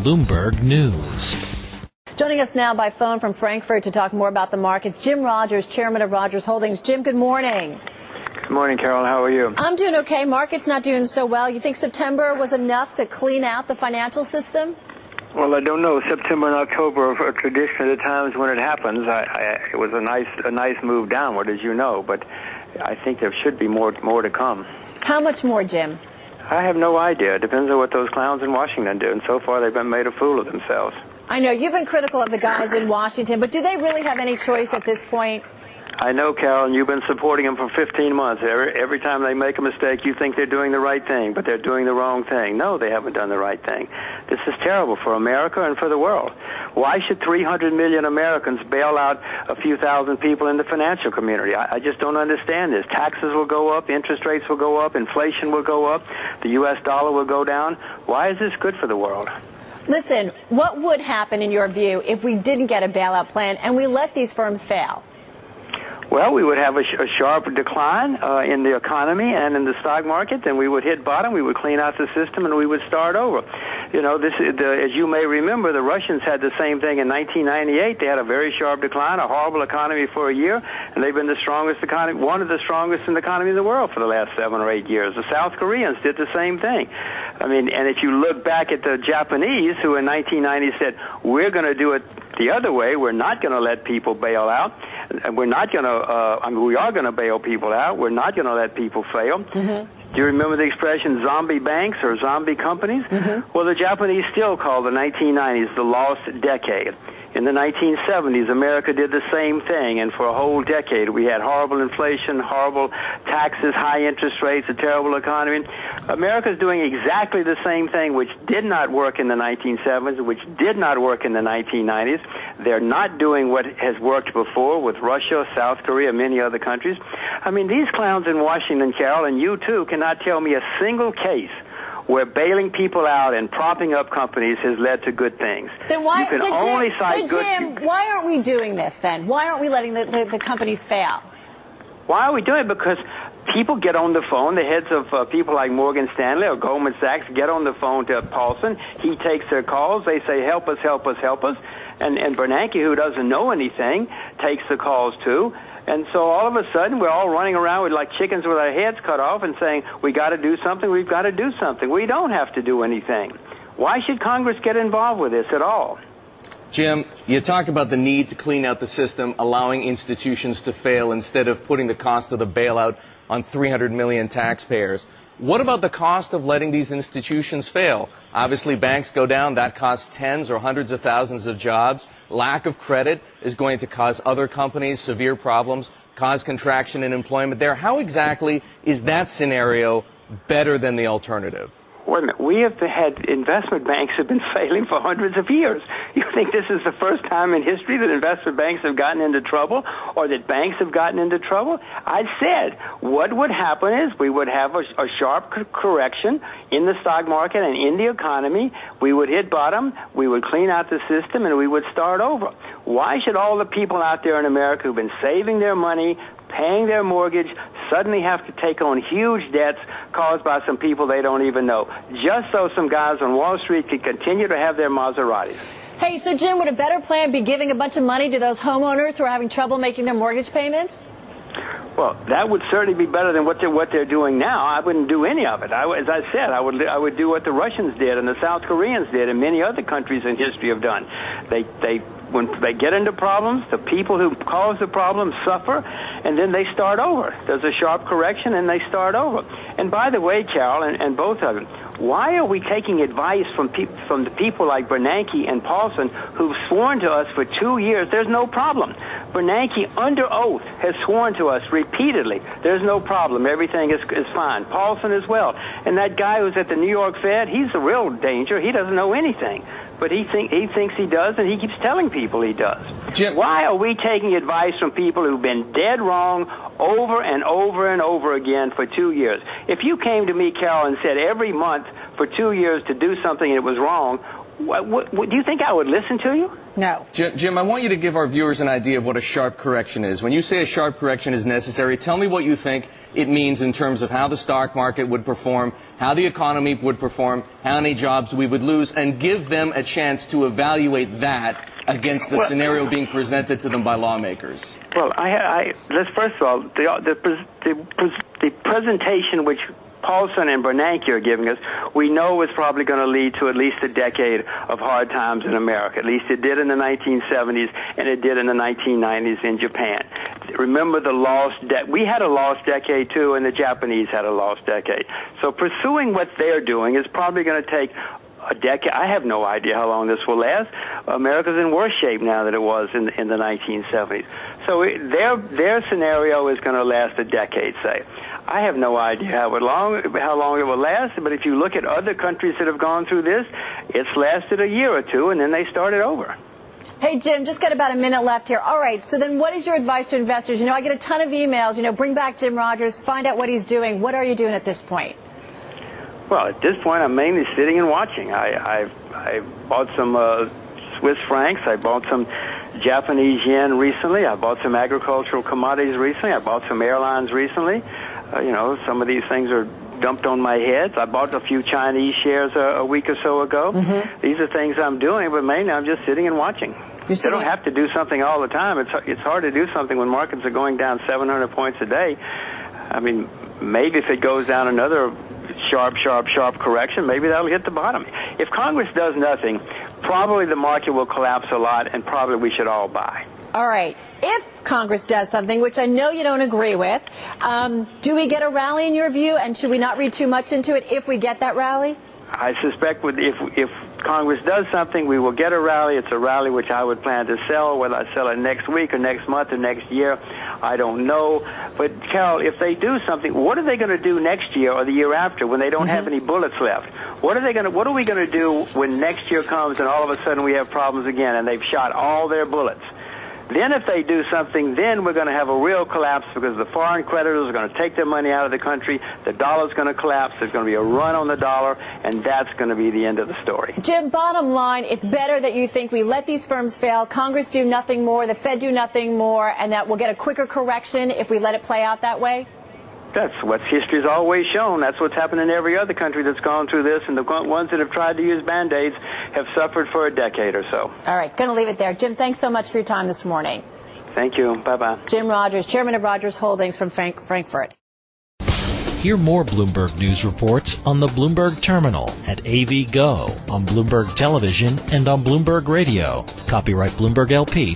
Bloomberg News. Joining us now by phone from Frankfurt to talk more about the markets, Jim Rogers, chairman of Rogers Holdings. Jim, good morning. Good morning, Carol. How are you? I'm doing okay. Market's not doing so well. You think September was enough to clean out the financial system? Well, I don't know. September and October are traditionally the times when it happens. It was a nice move downward, as you know, but I think there should be more to come. How much more, Jim? I have no idea. It depends on what those clowns in Washington do, and so far they've been made a fool of themselves. I know you've been critical of the guys in Washington, but do they really have any choice at this point? I know, Carol, and you've been supporting them for 15 months. Every time they make a mistake, you think they're doing the right thing, but they're doing the wrong thing. No, they haven't done the right thing. This is terrible for America and for the world. Why should 300 million Americans bail out a few thousand people in the financial community? I just don't understand this. Taxes will go up, interest rates will go up, inflation will go up, the U.S. dollar will go down. Why is this good for the world? Listen, what would happen in your view if we didn't get a bailout plan and we let these firms fail? Well, we would have a sharp decline in the economy and in the stock market, and we would hit bottom, we would clean out the system, and we would start over. You know, as you may remember, the Russians had the same thing in 1998. They had a very sharp decline, a horrible economy for a year, and they've been the strongest economy, one of the strongest in the economy in the world for the last 7 or 8 years. The South Koreans did the same thing. I mean, and if you look back at the Japanese, who in 1990 said, we're going to do it the other way, we're not going to let people bail out, and we're not going to, we are going to bail people out, we're not going to let people fail. Mm-hmm. Do you remember the expression zombie banks or zombie companies? Mm-hmm. Well, the Japanese still call the 1990s the lost decade. In the 1970s, America did the same thing, and for a whole decade we had horrible inflation, horrible taxes, high interest rates, a terrible economy. America's doing exactly the same thing, which did not work in the 1970s, which did not work in the 1990s. They're not doing what has worked before with Russia, South Korea, many other countries. I mean, these clowns in Washington, Carol, and you too, cannot tell me a single case where bailing people out and propping up companies has led to good things. Then why, you can only cite good. Jim, why aren't we doing this then? Why aren't we letting the companies fail? Why are we doing it? Because people get on the phone, the heads of people like Morgan Stanley or Goldman Sachs get on the phone to Paulson. He takes their calls. They say, help us, help us, help us. And Bernanke, who doesn't know anything, takes the calls too. And so all of a sudden, we're all running around with like chickens with our heads cut off and saying, we got to do something, we've got to do something. We don't have to do anything. Why should Congress get involved with this at all? Jim, you talk about the need to clean out the system, allowing institutions to fail instead of putting the cost of the bailout on 300 million taxpayers. What about the cost of letting these institutions fail? Obviously, banks go down. That costs tens or hundreds of thousands of jobs. Lack of credit is going to cause other companies severe problems, cause contraction in employment there. How exactly is that scenario better than the alternative? Wait a minute. We have had investment banks have been failing for hundreds of years. You think this is the first time in history that investment banks have gotten into trouble or that banks have gotten into trouble? I said what would happen is we would have a sharp correction in the stock market and in the economy. We would hit bottom, we would clean out the system, and we would start over. Why should all the people out there in America who've been saving their money, paying their mortgage, suddenly have to take on huge debts caused by some people they don't even know, just so some guys on Wall Street could continue to have their Maseratis? Hey, so Jim, would a better plan be giving a bunch of money to those homeowners who are having trouble making their mortgage payments? Well, that would certainly be better than what they're doing now. I wouldn't do any of it. As I said, I would do what the Russians did and the South Koreans did and many other countries in history have done. When they get into problems, the people who cause the problems suffer, and then they start over. There's a sharp correction, and they start over. And by the way, Carol, and both of them, why are we taking advice from the people like Bernanke and Paulson who've sworn to us for 2 years there's no problem? Bernanke, under oath, has sworn to us repeatedly there's no problem, everything is fine. Paulson as well. And that guy who's at the New York Fed, he's the real danger. He doesn't know anything. But he thinks he does, and he keeps telling people he does. Jim, why are we taking advice from people who've been dead wrong over and over and over again for 2 years? If you came to me, Carol, and said every month for 2 years to do something and it was wrong, What, do you think I would listen to you? No. Jim, I want you to give our viewers an idea of what a sharp correction is. When you say a sharp correction is necessary, tell me what you think it means in terms of how the stock market would perform, how the economy would perform, how many jobs we would lose, and give them a chance to evaluate that against the scenario being presented to them by lawmakers. Well, let's first of all, the presentation which Paulson and Bernanke are giving us, we know is probably going to lead to at least a decade of hard times in America. At least it did in the 1970s, and it did in the 1990s in Japan. Remember the lost we had a lost decade too, and the Japanese had a lost decade. So pursuing what they're doing is probably going to take a decade. I have no idea how long this will last. America's in worse shape now than it was in the 1970s. So their scenario is going to last a decade, say. I have no idea how long it will last, but if you look at other countries that have gone through this, it's lasted a year or two, and then they started over. Hey, Jim, just got about a minute left here. All right, so then what is your advice to investors? You know, I get a ton of emails, bring back Jim Rogers, find out what he's doing. What are you doing at this point? Well, at this point, I'm mainly sitting and watching. I bought some Swiss francs. I bought some Japanese yen recently. I bought some agricultural commodities recently. I bought some airlines recently. Some of these things are dumped on my head. I bought a few Chinese shares a week or so ago. Mm-hmm. These are things I'm doing, but mainly I'm just sitting and watching. You don't have to do something all the time. It's hard to do something when markets are going down 700 points a day. I mean, maybe if it goes down another sharp correction, maybe that'll hit the bottom. If Congress does nothing, probably the market will collapse a lot, and probably we should all buy. All right. If Congress does something, which I know you don't agree with, do we get a rally in your view, and should we not read too much into it if we get that rally? I suspect if Congress does something, we will get a rally. It's a rally which I would plan to sell. Whether I sell it next week or next month or next year, I don't know. But, Carol, if they do something, what are they going to do next year or the year after when they don't have any bullets left? What are we going to do when next year comes and all of a sudden we have problems again and they've shot all their bullets? Then if they do something, then we're going to have a real collapse because the foreign creditors are going to take their money out of the country, the dollar's going to collapse, there's going to be a run on the dollar, and that's going to be the end of the story. Jim, bottom line, it's better that you think we let these firms fail, Congress do nothing more, the Fed do nothing more, and that we'll get a quicker correction if we let it play out that way? That's what history's always shown. That's what's happened in every other country that's gone through this, and the ones that have tried to use Band-Aids have suffered for a decade or so. All right, going to leave it there. Jim, thanks so much for your time this morning. Thank you. Bye-bye. Jim Rogers, chairman of Rogers Holdings from Frankfurt. Hear more Bloomberg News reports on the Bloomberg Terminal at AV Go, on Bloomberg Television, and on Bloomberg Radio. Copyright Bloomberg LP